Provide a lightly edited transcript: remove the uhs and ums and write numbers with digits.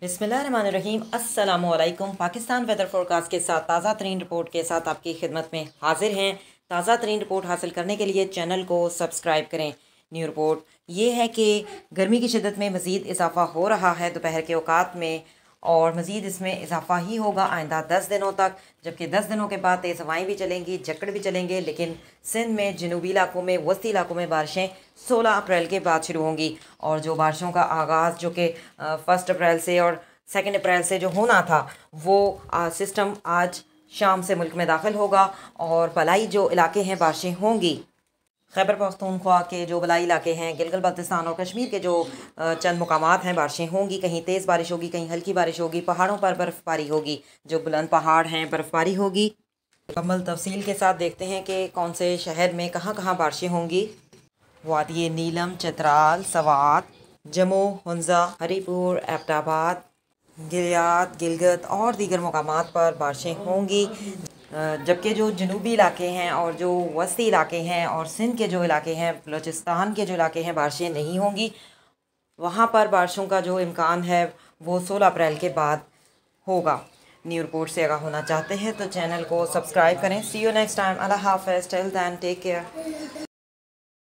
बिस्मिल्लाहिर्रहमानिर्रहीम। अस्सलामुअलैकुम। Pakistan weather forecast के साथ ताज़ा तरीन रिपोर्ट के साथ आपकी खिदमत में हाजिर हैं। ताज़ा तरीन रिपोर्ट हासिल करने के लिए चैनल को सब्सक्राइब करें। न्यू रिपोर्ट ये है कि गर्मी की शिद्दत में मज़ीद इजाफ़ा हो रहा है दोपहर के औकात में, और मज़ीद इसमें इजाफ़ा ही होगा आइंदा 10 दिनों तक। जबकि 10 दिनों के बाद तेज़ हवाएँ भी चलेंगी, झक्कड़ भी चलेंगे। लेकिन सिंध में, जनूबी इलाकों में, वस्ती इलाकों में बारिशें 16 अप्रैल के बाद शुरू होंगी। और जो बारिशों का आगाज़ जो कि 1 अप्रैल से और 2 अप्रैल से जो होना था, वो सिस्टम आज शाम से मुल्क में दाखिल होगा और बलाई जो इलाके हैं बारिशें होंगी। खैबर पख्तूनख्वा के जो बलाई इलाके हैं, गिलगित बल्तिस्तान और कश्मीर के जो चंद मुकामात हैं, बारिशें होंगी। कहीं तेज़ बारिश होगी, कहीं हल्की बारिश होगी। पहाड़ों पर बर्फ़बारी होगी, जो बुलंद पहाड़ हैं बर्फ़बारी होगी। मुकम्मल तफसील के साथ देखते हैं कि कौन से शहर में कहाँ कहाँ बारिशें होंगी। वादी नीलम, चतराल, सवात, जम्मू, हुंजा, हरीपुर, एबटाबाद, गिलियात, गिलगित और दीगर मुकामात पर बारिशें होंगी। जबकि जो जनूबी इलाके हैं और जो वस्ती इलाके हैं और सिंध के जो इलाके हैं, बलूचिस्तान के जो इलाके हैं, बारिशें नहीं होंगी। वहाँ पर बारिशों का जो इम्कान है वो 16 अप्रैल के बाद होगा। न्यू रिपोर्ट से आगाह होना चाहते हैं तो चैनल को सब्सक्राइब करें। See you next time. अल्लाह हाफ़िज़। Till then take care.